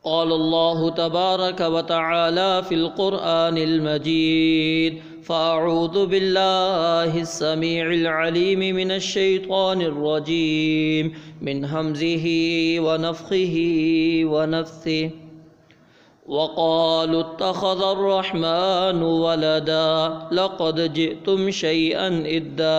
قال الله تبارك وتعالى في القرآن المجيد: فأعوذ بالله السميع العليم من الشيطان الرجيم من همزه ونفخه ونفثه. وقالوا اتخذ الرحمن ولدا لقد جئتم شيئا إدا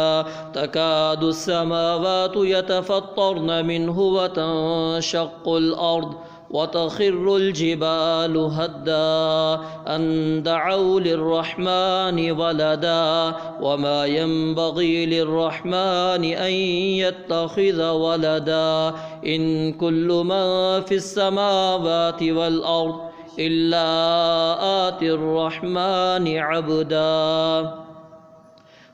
تكاد السماوات يتفطرن منه وتنشق الأرض وتخر الجبال هدا أن دعوا للرحمن ولدا وما ينبغي للرحمن أن يتخذ ولدا إن كل من في السماوات والأرض إلا آتي الرحمن عبدا.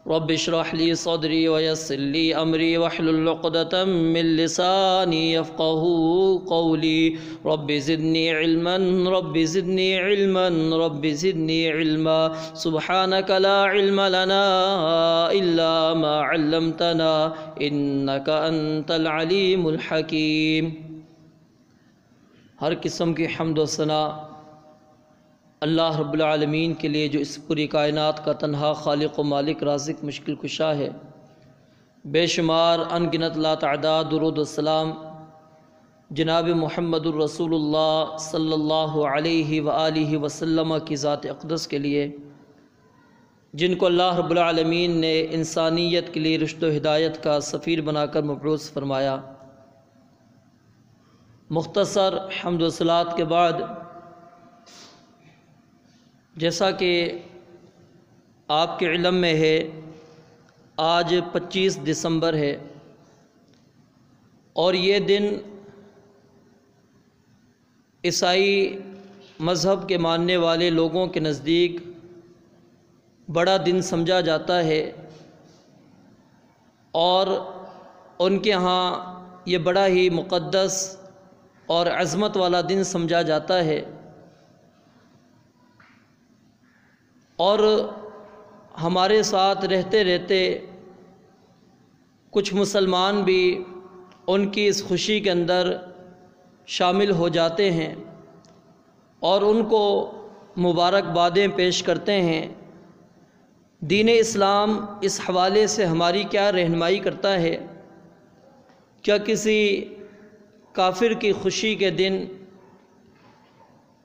رب اشرح لي صدري ويسر لي أمري واحلل عقدة من لساني يفقهوا قولي. رب زدني علما رب زدني علما رب زدني علما. سبحانك لا علم لنا إلا ما علمتنا إنك أنت العليم الحكيم۔ ہر قسم کی حمد و ثنا اللہ رب العالمین کے لیے، جو اس پوری کائنات کا تنہا خالق و مالک، رازق، مشکل کشا ہے۔ بے شمار ان گنت لا تعداد درود و سلام جناب محمد الرسول اللہ صلی اللہ علیہ وآلہ وسلم کی ذات اقدس کے لیے، جن کو اللہ رب العالمین نے انسانیت کے لیے رشد و ہدایت کا سفیر بنا کر مبعوث فرمایا۔ مختصر حمد و صلوات کے بعد، جیسا کہ آپ کے علم میں ہے، آج 25 دسمبر ہے اور یہ دن عیسائی مذہب کے ماننے والے لوگوں کے نزدیک بڑا دن سمجھا جاتا ہے، اور ان کے ہاں یہ بڑا ہی مقدس اور عظمت والا دن سمجھا جاتا ہے۔ اور ہمارے ساتھ رہتے رہتے کچھ مسلمان بھی ان کی اس خوشی کے اندر شامل ہو جاتے ہیں اور ان کو مبارکبادیں پیش کرتے ہیں۔ دین اسلام اس حوالے سے ہماری کیا رہنمائی کرتا ہے؟ کیا کسی کافر کی خوشی کے دن،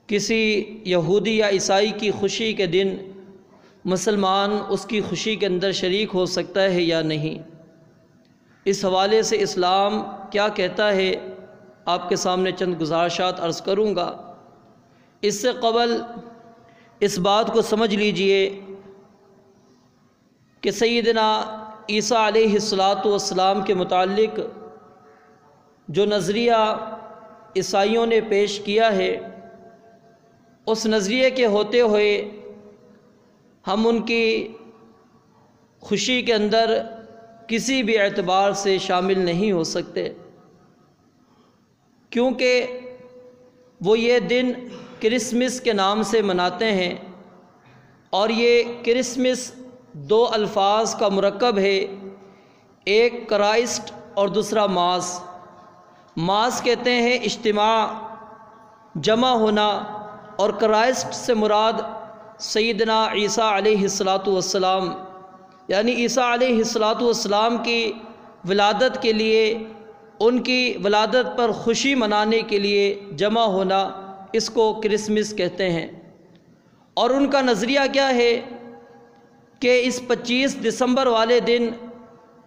کسی یہودی یا عیسائی کی خوشی کے دن مسلمان اس کی خوشی کے اندر شریک ہو سکتا ہے یا نہیں؟ اس حوالے سے اسلام کیا کہتا ہے، آپ کے سامنے چند گزارشات عرض کروں گا۔ اس سے قبل اس بات کو سمجھ لیجئے کہ سیدنا عیسیٰ علیہ السلام کے متعلق جو نظریہ عیسائیوں نے پیش کیا ہے، اس نظریے کے ہوتے ہوئے ہم ان کی خوشی کے اندر کسی بھی اعتبار سے شامل نہیں ہو سکتے، کیونکہ وہ یہ دن کرسمس کے نام سے مناتے ہیں، اور یہ کرسمس دو الفاظ کا مرکب ہے، ایک کرائسٹ اور دوسرا ماس۔ ماس کہتے ہیں اجتماع، جمع ہونا، اور کرائسٹ سے مراد سیدنا عیسیٰ علیہ السلام، یعنی عیسیٰ علیہ السلام کی ولادت کے لیے، ان کی ولادت پر خوشی منانے کے لیے جمع ہونا، اس کو کرسمس کہتے ہیں۔ اور ان کا نظریہ کیا ہے کہ اس 25 دسمبر والے دن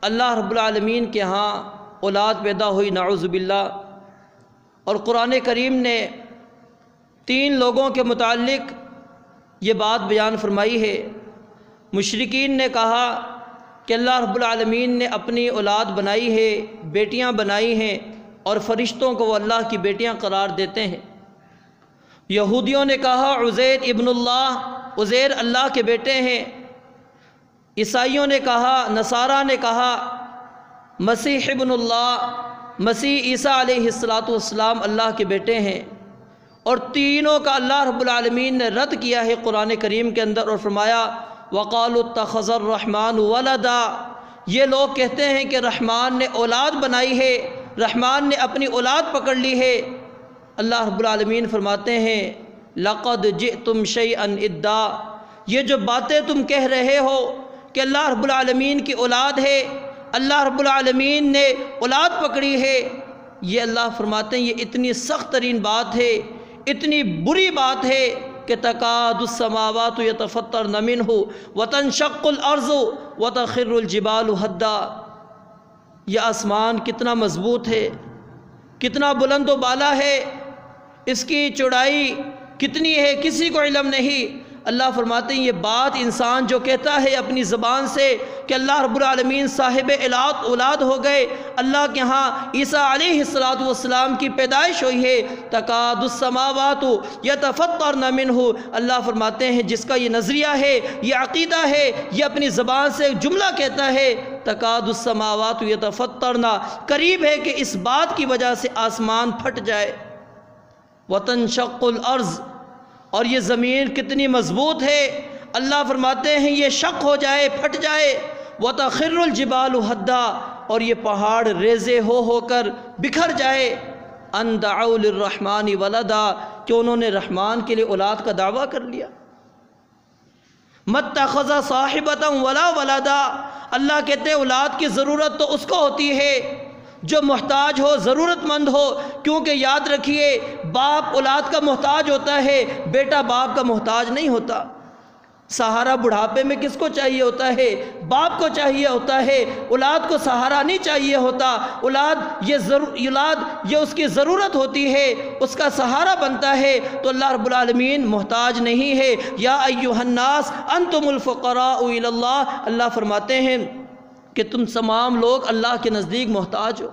اللہ رب العالمین کے ہاں اولاد پیدا ہوئی، نعوذ باللہ۔ اور قرآن کریم نے 3 لوگوں کے متعلق یہ بات بیان فرمائی ہے۔ مشرکین نے کہا کہ اللہ رب العالمین نے اپنی اولاد بنائی ہے، بیٹیاں بنائی ہیں، اور فرشتوں کو وہ اللہ کی بیٹیاں قرار دیتے ہیں۔ یہودیوں نے کہا عزیر ابن اللہ، عزیر اللہ کے بیٹے ہیں۔ عیسائیوں نے کہا، نصارہ نے کہا مسیح ابن اللہ، مسیح عیسیٰ علیہ السلام اللہ کے بیٹے ہیں۔ اور تینوں کا اللہ رب العالمین نے رد کیا ہے قرآن کریم کے اندر، اور فرمایا وَقَالُوا اتَّخَذَ الرَّحْمَنُ وَلَدًا، یہ لوگ کہتے ہیں کہ رحمان نے اولاد بنائی ہے، رحمان نے اپنی اولاد پکڑ لی ہے۔ اللہ رب العالمین فرماتے ہیں لقد جئتم شیئا ادا، یہ جو باتیں تم کہہ رہے ہو کہ اللہ رب العالمین کی اولاد ہے، اللہ رب العالمین نے اولاد پکڑی ہے، یہ اللہ فرماتے ہیں یہ اتنی سخت ترین بات ہے، اتنی بری بات ہے کہ تکاد السماوات یتفطرن منہ وتنشق الارض وتخر الجبال ہدا، یہ آسمان کتنا مضبوط ہے، کتنا بلند و بالا ہے، اس کی چوڑائی کتنی ہے کسی کو علم نہیں۔ اللہ فرماتے ہیں یہ بات انسان جو کہتا ہے اپنی زبان سے کہ اللہ رب العالمین صاحب اولاد ہو گئے، اللہ کے ہاں عیسیٰ علیہ السلام کی پیدائش ہوئی ہے، تکاد السماوات یتفطرن منہ، اللہ فرماتے ہیں جس کا یہ نظریہ ہے، یہ عقیدہ ہے، یہ اپنی زبان سے جملہ کہتا ہے تکاد السماوات یتفطرن، قریب ہے کہ اس بات کی وجہ سے آسمان پھٹ جائے، وتنشق الارض، اور یہ زمین کتنی مضبوط ہے، اللہ فرماتے ہیں یہ شق ہو جائے، پھٹ جائے، وتخر الجبال ہدا، اور یہ پہاڑ ریزے ہو کر بکھر جائے، ان دعوا للرحمن ولدا، کہ انہوں نے رحمان کے لیے اولاد کا دعویٰ کر لیا۔ متخذ صاحبۃ ولا ولدا، اللہ کہتے ہیں اولاد کی ضرورت تو اس کو ہوتی ہے جو محتاج ہو، ضرورت مند ہو، کیونکہ یاد رکھیے باپ اولاد کا محتاج ہوتا ہے، بیٹا باپ کا محتاج نہیں ہوتا۔ سہارا بڑھاپے میں کس کو چاہیے ہوتا ہے؟ باپ کو چاہیے ہوتا ہے، اولاد کو سہارا نہیں چاہیے ہوتا، اولاد یہ اس کی ضرورت ہوتی ہے، اس کا سہارا بنتا ہے، تو اللہ رب العالمین محتاج نہیں ہے۔ یا ایھا الناس انتم الفقراء الی اللہ، اللہ فرماتے ہیں کہ تم تمام لوگ اللہ کے نزدیک محتاج ہو،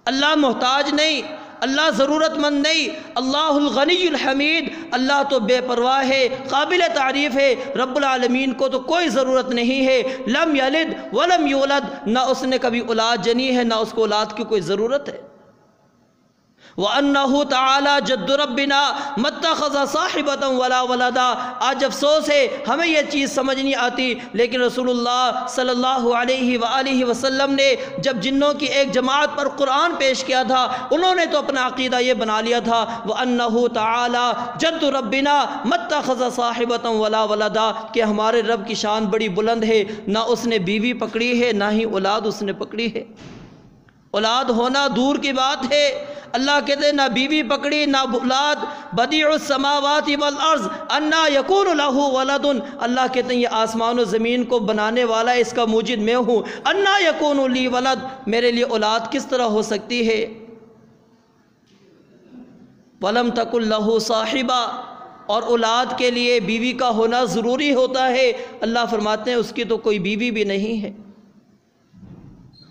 اللہ محتاج نہیں، اللہ ضرورت مند نہیں، اللہ الغنی الحمید، اللہ تو بے پرواہ ہے، قابل تعریف ہے، رب العالمین کو تو کوئی ضرورت نہیں ہے، لم یلد ولم یولد، نہ اس نے کبھی اولاد جنی ہے، نہ اس کو اولاد کی کوئی ضرورت ہے۔ وَأَنَّهُ تَعَالَى جَدُّ رَبِّنَا مَتَّخَذَ صَاحِبَةً وَلَا وَلَدًا، آج افسوس ہے ہمیں یہ چیز سمجھ نہیں آتی، لیکن رسول اللہ صلی اللہ علیہ وآلہ وسلم نے جب جنوں کی ایک جماعت پر قرآن پیش کیا تھا، انہوں نے تو اپنا عقیدہ یہ بنا لیا تھا وَأَنَّهُ تَعَالَى جَدُّ رَبِّنَا مَتَّخَذَ صَاحِبَةً وَلَا وَلَدًا، کہ ہمارے رب کی شان بڑی بلند ہے، نہ اس نے بیوی پکڑی ہے، نہ ہی اولاد اس نے پکڑی ہے۔ اولاد ہونا دور کی بات ہے، اللہ کہتے ہیں نہ بیوی پکڑی نہ اولاد، بدیع السماوات والارض انا یکون لہ ولد، اللہ کہتے ہیں یہ آسمان و زمین کو بنانے والا، اس کا موجد میں ہوں، انا یکون لی ولد، میرے لیے اولاد کس طرح ہو سکتی ہے؟ ولم تکن لہ صاحبہ، اور اولاد کے لیے بیوی کا ہونا ضروری ہوتا ہے، اللہ فرماتے ہیں اس کی تو کوئی بیوی بھی نہیں ہے۔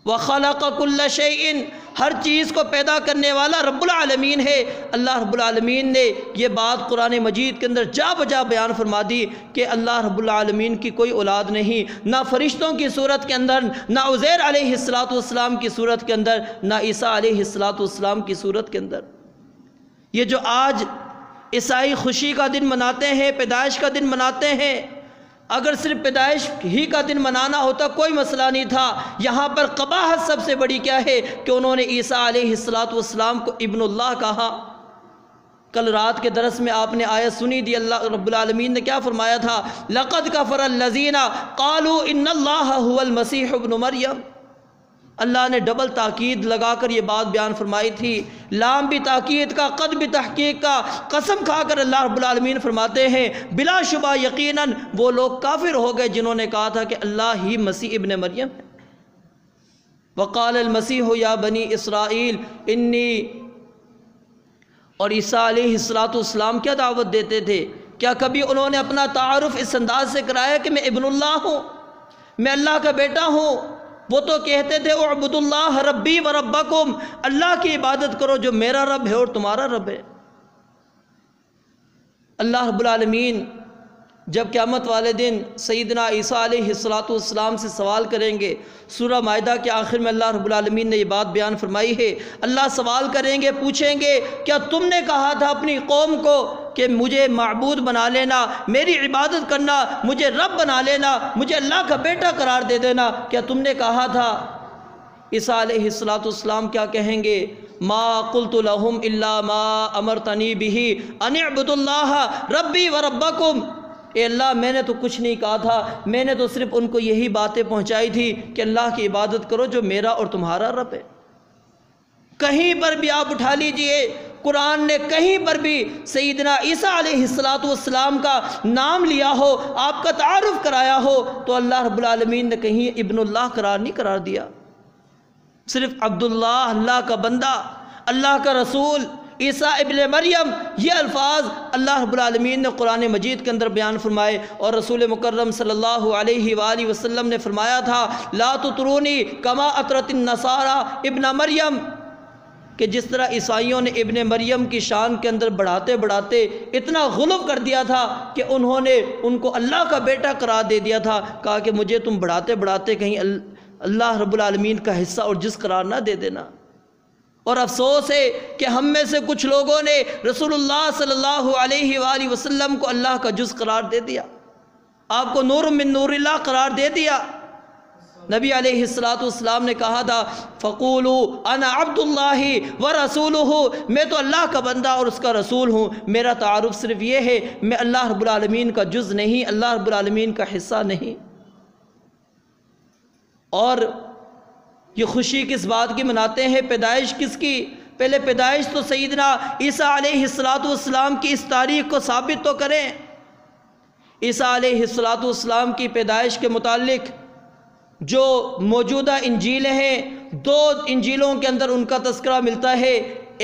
وَخَلَقَ كُلَّ شَيْءٍ، ہر چیز کو پیدا کرنے والا رب العالمین ہے۔ اللہ رب العالمین نے یہ بات قرآن مجید کے اندر جا بجا بیان فرما دی کہ اللہ رب العالمین کی کوئی اولاد نہیں، نہ فرشتوں کی صورت کے اندر، نہ عزیر علیہ السلام کی صورت کے اندر، نہ عیسیٰ علیہ السلام کی صورت کے اندر۔ یہ جو آج عیسائی خوشی کا دن مناتے ہیں، پیدائش کا دن مناتے ہیں، اگر صرف پیدائش ہی کا دن منانا ہوتا کوئی مسئلہ نہیں تھا، یہاں پر قباحت سب سے بڑی کیا ہے کہ انہوں نے عیسیٰ علیہ السلام کو ابن اللہ کہا۔ کل رات کے درس میں آپ نے آیت سنی دی، اللہ رب العالمین نے کیا فرمایا تھا؟ لَقَدْ كَفَرَ الَّذِينَ قَالُوا إِنَّ اللَّهَ هُوَ الْمَسِيحُ ابْنُ مَرْيَمَ، اللہ نے ڈبل تاکید لگا کر یہ بات بیان فرمائی تھی، لام بھی تاکید کا، قد بھی تحقیق کا، قسم کھا کر اللہ رب العالمین فرماتے ہیں بلا شبہ یقیناً وہ لوگ کافر ہو گئے جنہوں نے کہا تھا کہ اللہ ہی مسیح ابن مریم ہے۔ وقال المسیح یا بنی اسرائیل انی، اور عیسیٰ علیہ السلام کیا دعوت دیتے تھے؟ کیا کبھی انہوں نے اپنا تعارف اس انداز سے کرایا کہ میں ابن اللہ ہوں، میں اللہ کا بیٹا ہوں؟ وہ تو کہتے تھے اعبدوا اللہ ربی و ربکم، اللہ کی عبادت کرو جو میرا رب ہے اور تمہارا رب ہے۔ اللہ رب العالمین جب قیامت والے دن سیدنا عیسیٰ علیہ السلام سے سوال کریں گے، سورہ مائدہ کے آخر میں اللہ رب العالمین نے یہ بات بیان فرمائی ہے، اللہ سوال کریں گے، پوچھیں گے کیا تم نے کہا تھا اپنی قوم کو کہ مجھے معبود بنا لینا، میری عبادت کرنا، مجھے رب بنا لینا، مجھے اللہ کا بیٹا قرار دے دینا، کیا تم نے کہا تھا؟ عیسیٰ علیہ السلام کیا کہیں گے؟ ما قلت لهم الا ما امرتنی به ان اعبدوا اللہ ربی وربکم، اے اللہ میں نے تو کچھ نہیں کہا تھا، میں نے تو صرف ان کو یہی باتیں پہنچائی تھی کہ اللہ کی عبادت کرو جو میرا اور تمہارا رب ہے۔ کہیں پر بھی آپ اٹھا لیجئے، قرآن نے کہیں پر بھی سیدنا عیسیٰ علیہ السلام کا نام لیا ہو، آپ کا تعارف کرایا ہو، تو اللہ رب العالمین نے کہیں ابن اللہ قرار دیا۔ صرف عبداللہ، اللہ کا بندہ، اللہ کا رسول، عیسیٰ ابن مریم، یہ الفاظ اللہ رب العالمین نے قرآن مجید کے اندر بیان فرمائے، اور رسول مکرم صلی اللہ علیہ وآلہ وسلم نے فرمایا تھا لا تطرونی کما اطرت النصارى ابن مریم، کہ جس طرح عیسائیوں نے ابن مریم کی شان کے اندر بڑھاتے بڑھاتے اتنا غلو کر دیا تھا کہ انہوں نے ان کو اللہ کا بیٹا قرار دے دیا تھا، کہا کہ مجھے تم بڑھاتے بڑھاتے کہیں اللہ رب العالمین کا حصہ اور جز قرار نہ دے دینا۔ اور افسوس ہے کہ ہم میں سے کچھ لوگوں نے رسول اللہ صلی اللہ علیہ وآلہ وسلم کو اللہ کا جز قرار دے دیا، آپ کو نور من نور اللہ قرار دے دیا۔ نبی علیہ السلام نے کہا تھا فَقُولُوا أَنَا عَبْدُ اللَّهِ وَرَسُولُهُ، میں تو اللہ کا بندہ اور اس کا رسول ہوں، میرا تعارف صرف یہ ہے، میں اللہ رب العالمین کا جز نہیں، اللہ رب العالمین کا حصہ نہیں۔ اور یہ خوشی کس بات کی مناتے ہیں، پیدائش کس کی؟ پہلے پیدائش تو سیدنا عیسیٰ علیہ السلام کی اس تاریخ کو ثابت تو کریں۔ عیسیٰ علیہ السلام کی پیدائش کے متعلق جو موجودہ انجیلیں ہیں، دو انجیلوں کے اندر ان کا تذکرہ ملتا ہے،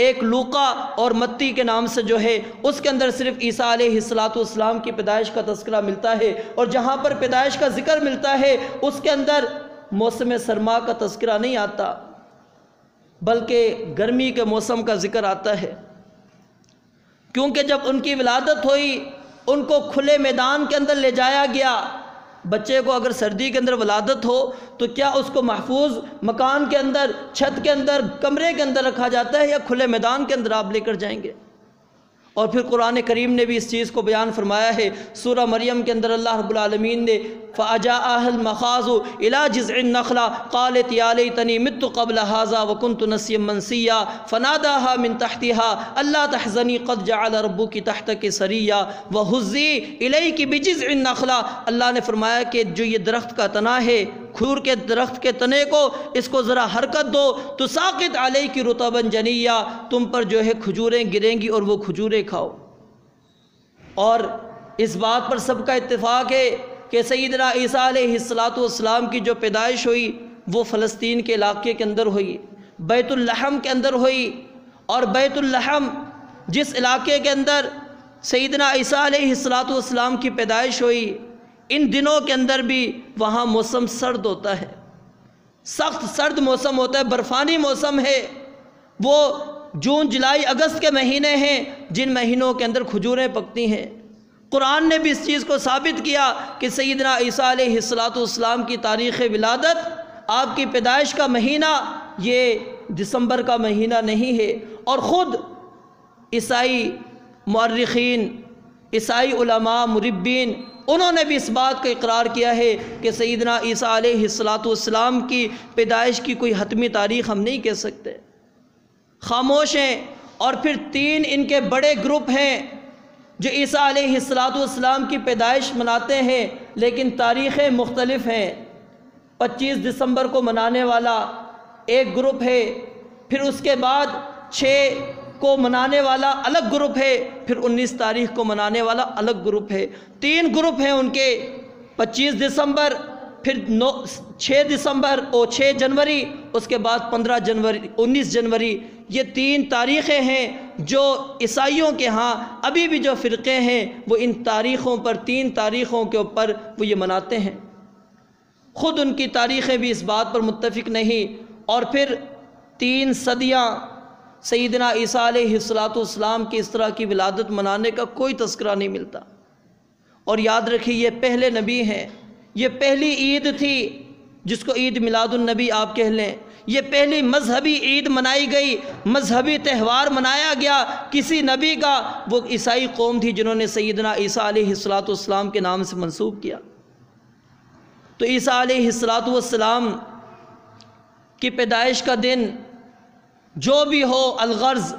ایک لوقا اور متی کے نام سے جو ہے، اس کے اندر صرف عیسیٰ علیہ السلام کی پیدائش کا تذکرہ ملتا ہے، اور جہاں پر پیدائش کا ذکر ملتا ہے اس کے اندر موسم سرما کا تذکرہ نہیں آتا، بلکہ گرمی کے موسم کا ذکر آتا ہے، کیونکہ جب ان کی ولادت ہوئی ان کو کھلے میدان کے اندر لے جایا گیا۔ بچے کو اگر سردی کے اندر ولادت ہو تو کیا اس کو محفوظ مکان کے اندر، چھت کے اندر، کمرے کے اندر رکھا جاتا ہے، یا کھلے میدان کے اندر آپ لے کر جائیں گے؟ اور پھر قرآن کریم نے بھی اس چیز کو بیان فرمایا ہے، سورہ مریم کے اندر اللہ رب العالمین نے فَأَجَاءَهَا الْمَخَاضُ إِلَى جِذْعِ النَّخْلَةِ قَالَتْ يَا لَيْتَنِي مِتُّ قَبْلَ هَذَا وَكُنْتُ نَسْيًا مَنْسِيًّا فَنَادَاهَا مِنْ تَحْتِهَا أَلَّا تَحْزَنِي قَدْ جَعَلَ رَبُّكِ تَحْتَكِ سَرِيًّا وَهُزِّي إِلَيْكِ بِجِذْعِ النَّخْلَةِ، اللہ نے فرمایا کہ جو یہ درخت کا تنا ہے، کھجور کے درخت کے تنے کو اس کو ذرا حرکت دو، تُسَاقِطْ عَلَيْكِ رُطَبًا جَنِيًّا، تم پر جو ہے کھجوریں گریں گی اور وہ کھجوریں کھاؤ۔ اور اس بات پر سب کا اتفاق ہے کہ سیدنا عیسیٰ علیہ السلام کی جو پیدائش ہوئی وہ فلسطین کے علاقے کے اندر ہوئی، بیت اللحم کے اندر ہوئی، اور بیت اللحم جس علاقے کے اندر سیدنا عیسیٰ علیہ السلام کی پیدائش ہوئی، ان دنوں کے اندر بھی وہاں موسم سرد ہوتا ہے، سخت سرد موسم ہوتا ہے، برفانی موسم ہے، وہ جون جولائی اگست کے مہینے ہیں جن مہینوں کے اندر کھجوریں پکتی ہیں۔ قرآن نے بھی اس چیز کو ثابت کیا کہ سیدنا عیسیٰ علیہ السلام کی تاریخ ولادت، آپ کی پیدائش کا مہینہ یہ دسمبر کا مہینہ نہیں ہے، اور خود عیسائی مورخین، عیسائی علماء، مربین، انہوں نے بھی اس بات کا اقرار کیا ہے کہ سیدنا عیسیٰ علیہ السلام کی پیدائش کی کوئی حتمی تاریخ ہم نہیں کہہ سکتے، خاموش ہیں۔ اور پھر تین ان کے بڑے گروپ ہیں جو عیسیٰ علیہ السلام کی پیدائش مناتے ہیں، لیکن تاریخیں مختلف ہیں۔ 25 دسمبر کو منانے والا ایک گروپ ہے، پھر اس کے بعد 6 کو منانے والا الگ گروپ ہے، پھر 19 تاریخ کو منانے والا الگ گروپ ہے۔ 3 گروپ ہیں ان کے، 25 دسمبر، پھر 6 دسمبر اور 6 جنوری، اس کے بعد 15 جنوری، 19 جنوری۔ یہ 3 تاریخیں ہیں جو عیسائیوں کے ہاں ابھی بھی جو فرقے ہیں وہ ان تاریخوں پر، 3 تاریخوں کے اوپر وہ یہ مناتے ہیں۔ خود ان کی تاریخیں بھی اس بات پر متفق نہیں، اور پھر 3 صدیاں سیدنا عیسیٰ علیہ السلام کی اس طرح کی ولادت منانے کا کوئی تذکرہ نہیں ملتا۔ اور یاد رکھیے یہ پہلے نبی ہیں، یہ پہلی عید تھی جس کو عید میلاد النبی آپ کہہ لیں، یہ پہلی مذہبی عید منائی گئی، مذہبی تہوار منایا گیا کسی نبی کا، وہ عیسائی قوم تھی جنہوں نے سیدنا عیسیٰ علیہ السلام کے نام سے منسوب کیا۔ تو عیسیٰ علیہ السلام کی پیدائش کا دن جو بھی ہو الغرض،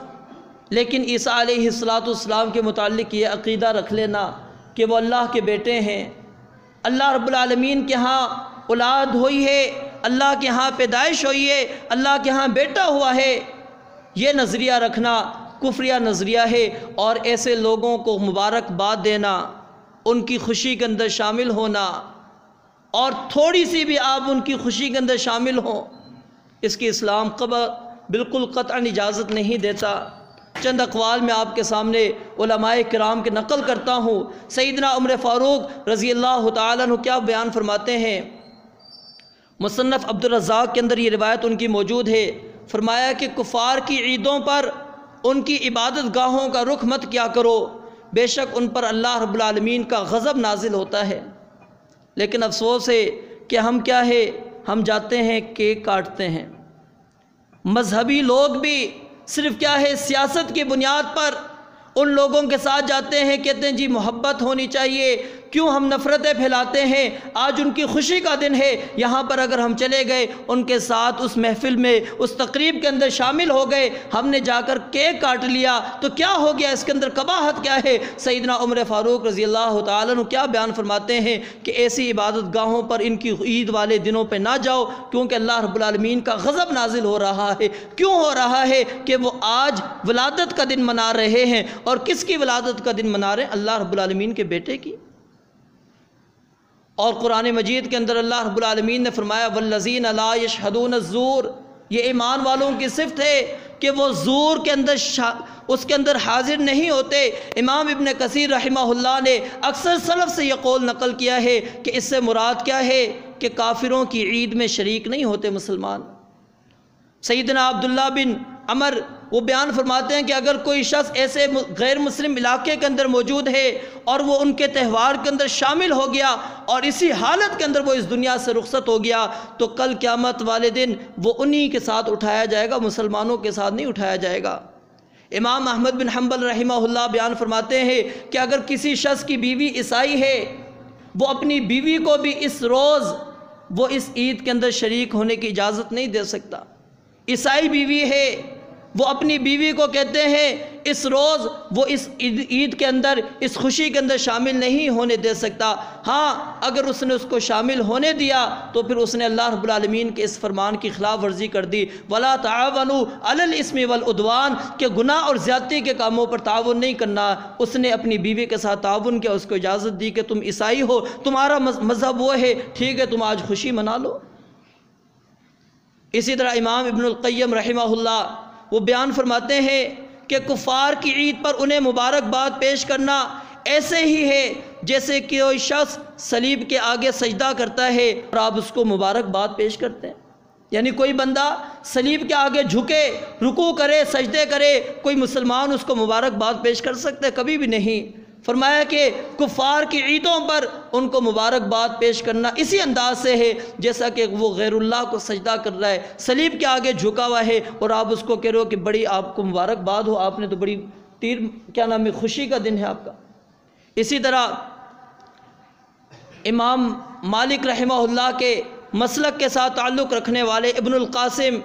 لیکن عیسیٰ علیہ السلام کے متعلق یہ عقیدہ رکھ لینا کہ وہ اللہ کے بیٹے ہیں، اللہ رب العالمین کے ہاں اولاد ہوئی ہے، اللہ کے ہاں پیدائش ہوئی ہے، اللہ کے ہاں بیٹا ہوا ہے، یہ نظریہ رکھنا کفریہ نظریہ ہے۔ اور ایسے لوگوں کو مبارکباد دینا، ان کی خوشی کے اندر شامل ہونا، اور تھوڑی سی بھی آپ ان کی خوشی کے اندر شامل ہوں، اس کی اسلام بالکل قطعاً اجازت نہیں دیتا۔ چند اقوال میں آپ کے سامنے علماء کرام کے نقل کرتا ہوں۔ سیدنا عمر فاروق رضی اللہ تعالیٰ عنہ کیا بیان فرماتے ہیں؟ مصنف عبدالرزاق کے اندر یہ روایت ان کی موجود ہے۔ فرمایا کہ کفار کی عیدوں پر ان کی عبادت گاہوں کا رخ مت کیا کرو، بے شک ان پر اللہ رب العالمین کا غضب نازل ہوتا ہے۔ لیکن افسوس ہے کہ ہم کیا ہے، ہم جاتے ہیں کیک کاٹتے ہیں۔ مذہبی لوگ بھی صرف کیا ہے، سیاست کی بنیاد پر ان لوگوں کے ساتھ جاتے ہیں، کہتے ہیں جی محبت ہونی چاہیے، کیوں ہم نفرتیں پھیلاتے ہیں؟ آج ان کی خوشی کا دن ہے، یہاں پر اگر ہم چلے گئے ان کے ساتھ اس محفل میں، اس تقریب کے اندر شامل ہو گئے، ہم نے جا کر کیک کاٹ لیا تو کیا ہو گیا؟ اس کے اندر قباحت کیا ہے؟ سیدنا عمر فاروق رضی اللہ تعالیٰ عنہ کیا بیان فرماتے ہیں کہ ایسی عبادت گاہوں پر ان کی عید والے دنوں پہ نہ جاؤ، کیونکہ اللہ رب العالمین کا غضب نازل ہو رہا ہے۔ کیوں ہو رہا ہے؟ کہ وہ آج ولادت کا دن منا رہے ہیں، اور کس کی ولادت کا دن منا رہے ہیں؟ اللہ رب العالمین کے بیٹے کی۔ اور قرآن مجید کے اندر اللہ رب العالمین نے فرمایا والذین لا یشہدون الزور، یہ ایمان والوں کی صفت ہے کہ وہ زور کے اندر اس کے اندر حاضر نہیں ہوتے۔ امام ابن کثیر رحمہ اللہ نے اکثر سلف سے یہ قول نقل کیا ہے کہ اس سے مراد کیا ہے کہ کافروں کی عید میں شریک نہیں ہوتے مسلمان۔ سیدنا عبداللہ بن عمر وہ بیان فرماتے ہیں کہ اگر کوئی شخص ایسے غیر مسلم علاقے کے اندر موجود ہے اور وہ ان کے تہوار کے اندر شامل ہو گیا اور اسی حالت کے اندر وہ اس دنیا سے رخصت ہو گیا تو کل قیامت والے دن وہ انہی کے ساتھ اٹھایا جائے گا، مسلمانوں کے ساتھ نہیں اٹھایا جائے گا۔ امام احمد بن حنبل رحمہ اللہ بیان فرماتے ہیں کہ اگر کسی شخص کی بیوی عیسائی ہے، وہ اپنی بیوی کو بھی اس روز وہ اس عید کے اندر شریک ہونے کی اجازت نہیں دے سکتا۔ عیسائی بیوی ہے، وہ اپنی بیوی کو کہتے ہیں اس روز وہ اس عید کے اندر، اس خوشی کے اندر شامل نہیں ہونے دے سکتا۔ ہاں اگر اس نے اس کو شامل ہونے دیا تو پھر اس نے اللہ رب العالمین کے اس فرمان کی خلاف ورزی کر دی، وَلَا تَعَاوَنُوا عَلَى الْإِثْمِ وَالْعُدْوَانِ، کہ گناہ اور زیادتی کے کاموں پر تعاون نہیں کرنا۔ اس نے اپنی بیوی کے ساتھ تعاون کیا، اس کو اجازت دی کہ تم عیسائی ہو، تمہارا مذہب وہ ہے، ٹھیک ہے تم آج خوشی منا لو۔ اسی طرح امام ابن القیم رحمہ اللہ وہ بیان فرماتے ہیں کہ کفار کی عید پر انہیں مبارکباد پیش کرنا ایسے ہی ہے جیسے کہ کوئی شخص صلیب کے آگے سجدہ کرتا ہے اور آپ اس کو مبارکباد پیش کرتے ہیں۔ یعنی کوئی بندہ صلیب کے آگے جھکے، رکوع کرے، سجدے کرے، کوئی مسلمان اس کو مبارکباد پیش کر سکتے؟ کبھی بھی نہیں۔ فرمایا کہ کفار کی عیدوں پر ان کو مبارکباد پیش کرنا اسی انداز سے ہے جیسا کہ وہ غیر اللہ کو سجدہ کر رہا ہے، صلیب کے آگے جھکا ہوا ہے، اور آپ اس کو کہہ رہے ہو کہ بڑی آپ کو مبارکباد ہو، آپ نے تو بڑی خوشی کا دن ہے آپ کا۔ اسی طرح امام مالک رحمہ اللہ کے مسلک کے ساتھ تعلق رکھنے والے ابن القاسم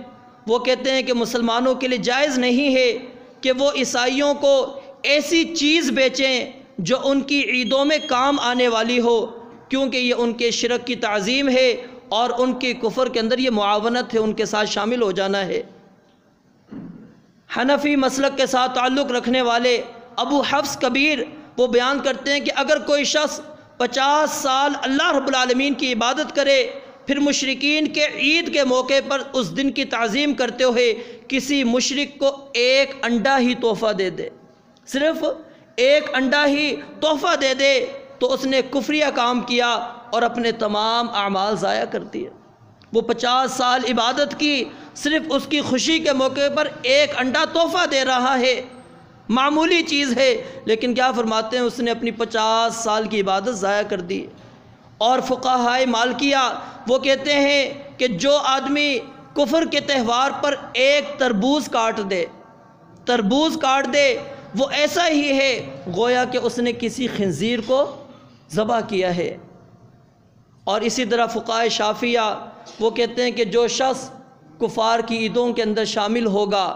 وہ کہتے ہیں کہ مسلمانوں کے لیے جائز نہیں ہے کہ وہ عیسائیوں کو ایسی چیز بیچیں جو ان کی عیدوں میں کام آنے والی ہو، کیونکہ یہ ان کے شرک کی تعظیم ہے اور ان کے کفر کے اندر یہ معاونت ہے، ان کے ساتھ شامل ہو جانا ہے۔ حنفی مسلک کے ساتھ تعلق رکھنے والے ابو حفص کبیر وہ بیان کرتے ہیں کہ اگر کوئی شخص 50 سال اللہ رب العالمین کی عبادت کرے، پھر مشرکین کے عید کے موقع پر اس دن کی تعظیم کرتے ہوئے کسی مشرک کو ایک انڈا ہی تحفہ دے دے، صرف ایک انڈا ہی تحفہ دے دے، تو اس نے کفریہ کام کیا اور اپنے تمام اعمال ضائع کر دیے۔ وہ 50 سال عبادت کی، صرف اس کی خوشی کے موقع پر ایک انڈا تحفہ دے رہا ہے، معمولی چیز ہے، لیکن کیا فرماتے ہیں اس نے اپنی 50 سال کی عبادت ضائع کر دی۔ اور فقہائے مالکیہ وہ کہتے ہیں کہ جو آدمی کفر کے تہوار پر ایک تربوز کاٹ دے وہ ایسا ہی ہے گویا کہ اس نے کسی خنزیر کو ذبح کیا ہے۔ اور اسی طرح فقہائے شافعیہ وہ کہتے ہیں کہ جو شخص کفار کی عیدوں کے اندر شامل ہوگا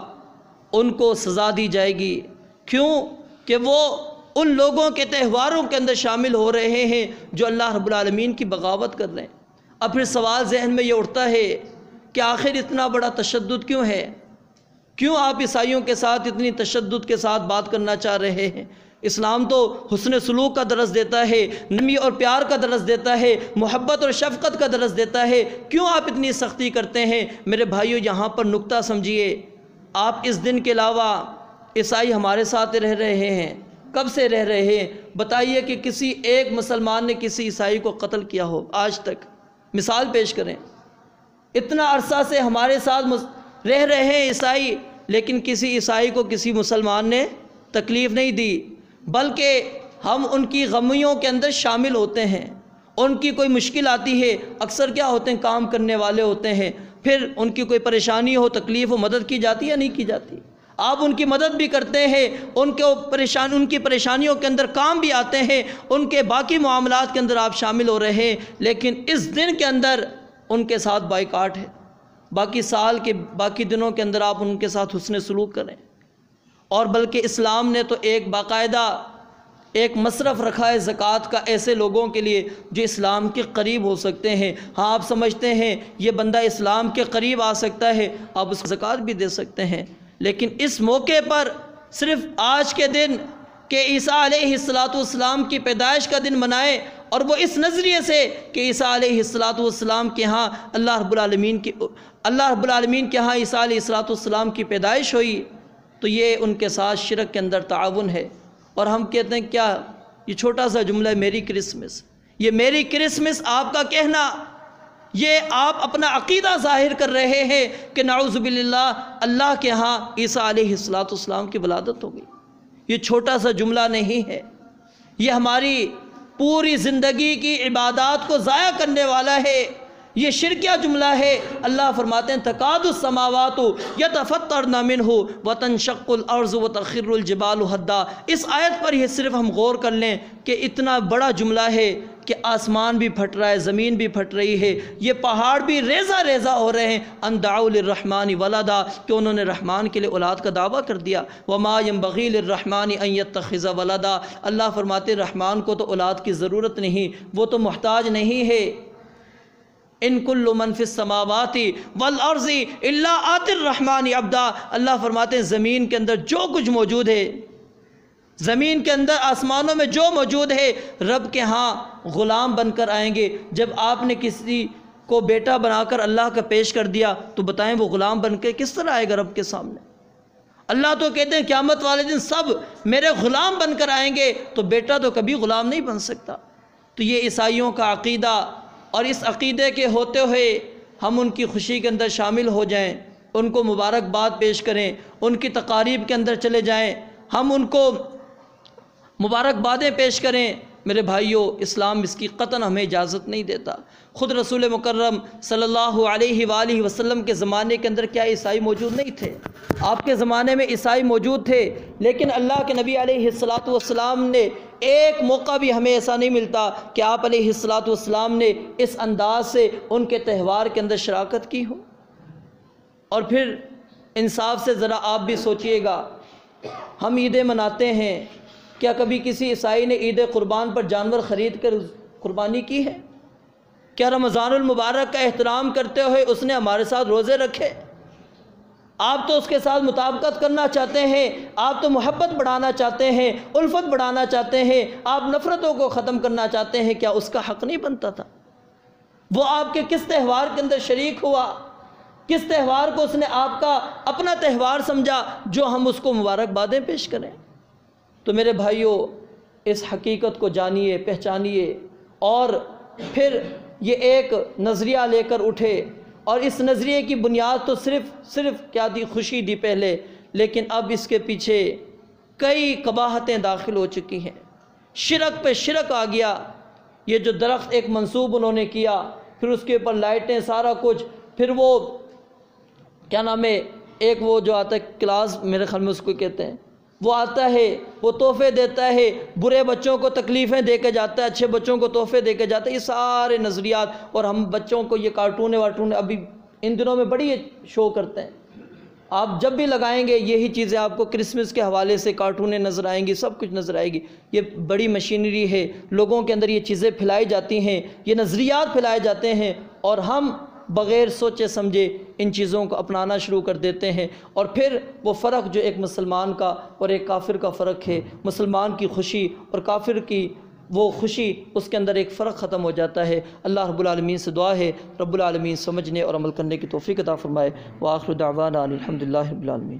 ان کو سزا دی جائے گی۔ کیوں کہ وہ ان لوگوں کے تہواروں کے اندر شامل ہو رہے ہیں جو اللہ رب العالمین کی بغاوت کر رہے ہیں۔ اب پھر سوال ذہن میں یہ اٹھتا ہے کہ آخر اتنا بڑا تشدد کیوں ہے؟ کیوں آپ عیسائیوں کے ساتھ اتنی تشدد کے ساتھ بات کرنا چاہ رہے ہیں؟ اسلام تو حسن سلوک کا درس دیتا ہے، نرمی اور پیار کا درس دیتا ہے، محبت اور شفقت کا درس دیتا ہے، کیوں آپ اتنی سختی کرتے ہیں؟ میرے بھائیو یہاں پر نکتہ سمجھیے، آپ اس دن کے علاوہ عیسائی ہمارے ساتھ رہ رہے ہیں، کب سے رہ رہے ہیں؟ بتائیے کہ کسی ایک مسلمان نے کسی عیسائی کو قتل کیا ہو آج تک؟ مثال پیش کریں۔ اتنا عرصہ سے ہمارے ساتھ رہ رہے ہیں عیسائی، لیکن کسی عیسائی کو کسی مسلمان نے تکلیف نہیں دی، بلکہ ہم ان کی غمیوں کے اندر شامل ہوتے ہیں۔ ان کی کوئی مشکل آتی ہے، اکثر کیا ہوتے ہیں، کام کرنے والے ہوتے ہیں، پھر ان کی کوئی پریشانی ہو، تکلیف ہو، مدد کی جاتی ہے یا نہیں کی جاتی؟ آپ ان کی مدد بھی کرتے ہیں، ان کی پریشانیوں کے اندر کام بھی آتے ہیں، ان کے باقی معاملات کے اندر آپ شامل ہو رہے ہیں، لیکن اس دن کے اندر ان کے ساتھ بائیکاٹ ہے۔ باقی سال کے باقی دنوں کے اندر آپ ان کے ساتھ حسن سلوک کریں۔ اور بلکہ اسلام نے تو ایک باقاعدہ ایک مصرف رکھا ہے زکوٰۃ کا ایسے لوگوں کے لیے جو اسلام کے قریب ہو سکتے ہیں۔ ہاں آپ سمجھتے ہیں یہ بندہ اسلام کے قریب آ سکتا ہے، آپ اس کو زکوٰۃ بھی دے سکتے ہیں، لیکن اس موقع پر صرف آج کے دن کہ عیسیٰ علیہ السلام کی پیدائش کا دن منائیں، اور وہ اس نظریے سے کہ عیسیٰ علیہ السلام کے ہاں اللہ رب العالمین کے ہاں عیسیٰ علیہ السلام کی پیدائش ہوئی، تو یہ ان کے ساتھ شرک کے اندر تعاون ہے۔ اور ہم کہتے ہیں کیا یہ چھوٹا سا جملہ ہے میری کرسمس، یہ میری کرسمس آپ کا کہنا، یہ آپ اپنا عقیدہ ظاہر کر رہے ہیں کہ نعوذ باللہ اللہ کے ہاں عیسیٰ علیہ السلام کی ولادت ہو گئی۔ یہ چھوٹا سا جملہ نہیں ہے، یہ ہماری پوری زندگی کی عبادات کو ضائع کرنے والا ہے، یہ شرکیہ جملہ ہے۔ اللہ فرماتے ہیں تکاد السماوات یتفطرن منہ وتنشق الارض وتخر الجبال ہدا۔ اس آیت پر یہ صرف ہم غور کر لیں کہ اتنا بڑا جملہ ہے کہ آسمان بھی پھٹ رہا ہے، زمین بھی پھٹ رہی ہے، یہ پہاڑ بھی ریزہ ریزہ ہو رہے ہیں، ان دعوا للرحمن ولدا، کہ انہوں نے رحمان کے لیے اولاد کا دعویٰ کر دیا۔ وما ينبغي للرحمن ان يتخذ ولدا، اللہ فرماتے رحمان کو تو اولاد کی ضرورت نہیں، وہ تو محتاج نہیں ہے۔ ان کل من فی السماوات والارض الا آتی الرحمن عبدا، اللہ فرماتے ہیں زمین کے اندر جو کچھ موجود ہے، زمین کے اندر آسمانوں میں جو موجود ہے، رب کے ہاں غلام بن کر آئیں گے۔ جب آپ نے کسی کو بیٹا بنا کر اللہ کا پیش کر دیا تو بتائیں وہ غلام بن کے کس طرح آئے گا رب کے سامنے؟ اللہ تو کہتے ہیں قیامت والے دن سب میرے غلام بن کر آئیں گے، تو بیٹا تو کبھی غلام نہیں بن سکتا۔ تو یہ عیسائیوں کا عقیدہ، اور اس عقیدے کے ہوتے ہوئے ہم ان کی خوشی کے اندر شامل ہو جائیں، ان کو مبارکباد پیش کریں، ان کی تقاریب کے اندر چلے جائیں، ہم ان کو مبارکبادیں پیش کریں، میرے بھائیوں اسلام اس کی قطعاً ہمیں اجازت نہیں دیتا۔ خود رسول مکرم صلی اللہ علیہ وآلہ وسلم کے زمانے کے اندر کیا عیسائی موجود نہیں تھے؟ آپ کے زمانے میں عیسائی موجود تھے، لیکن اللہ کے نبی علیہ السلام نے ایک موقع بھی ہمیں ایسا نہیں ملتا کہ آپ علیہ السلام نے اس انداز سے ان کے تہوار کے اندر شراکت کی ہو۔ اور پھر انصاف سے ذرا آپ بھی سوچئے گا، ہم عیدیں مناتے ہیں، کیا کبھی کسی عیسائی نے عید قربان پر جانور خرید کر قربانی کی ہے؟ کیا رمضان المبارک کا احترام کرتے ہوئے اس نے ہمارے ساتھ روزے رکھے؟ آپ تو اس کے ساتھ مطابقت کرنا چاہتے ہیں، آپ تو محبت بڑھانا چاہتے ہیں، الفت بڑھانا چاہتے ہیں، آپ نفرتوں کو ختم کرنا چاہتے ہیں، کیا اس کا حق نہیں بنتا تھا؟ وہ آپ کے کس تہوار کے اندر شریک ہوا؟ کس تہوار کو اس نے آپ کا اپنا تہوار سمجھا جو ہم اس کو مبارکبادیں پیش کریں؟ تو میرے بھائیوں اس حقیقت کو جانیے، پہچانیے، اور پھر یہ ایک نظریہ لے کر اٹھے، اور اس نظریے کی بنیاد تو صرف کیا دی، خوشی دی پہلے، لیکن اب اس کے پیچھے کئی قباحتیں داخل ہو چکی ہیں، شرک پہ شرک آ گیا۔ یہ جو درخت ایک منسوب انہوں نے کیا، پھر اس کے اوپر لائٹیں، سارا کچھ، پھر وہ کیا نام ہے، ایک وہ جو آتا ہے کلاس، میرے خیال میں اس کو کہتے ہیں، وہ آتا ہے، وہ تحفے دیتا ہے، برے بچوں کو تکلیفیں دے کے جاتا ہے، اچھے بچوں کو تحفے دے کے جاتا ہے، یہ سارے نظریات، اور ہم بچوں کو یہ کارٹون ابھی ان دنوں میں بڑی شو کرتے ہیں. آپ جب بھی لگائیں گے یہی چیزیں آپ کو کرسمس کے حوالے سے کارٹونیں نظر آئیں گی، سب کچھ نظر آئے گی. یہ بڑی مشینری ہے، لوگوں کے اندر یہ چیزیں پھیلائی جاتی ہیں، یہ نظریات پھیلائے جاتے ہیں، اور ہم بغیر سوچے سمجھے ان چیزوں کو اپنانا شروع کر دیتے ہیں. اور پھر وہ فرق جو ایک مسلمان کا اور ایک کافر کا فرق ہے، مسلمان کی خوشی اور کافر کی وہ خوشی، اس کے اندر ایک فرق ختم ہو جاتا ہے. اللہ رب العالمین سے دعا ہے رب العالمین سمجھنے اور عمل کرنے کی توفیق عطا فرمائے. وآخر دعوانا الحمدللہ رب العالمین.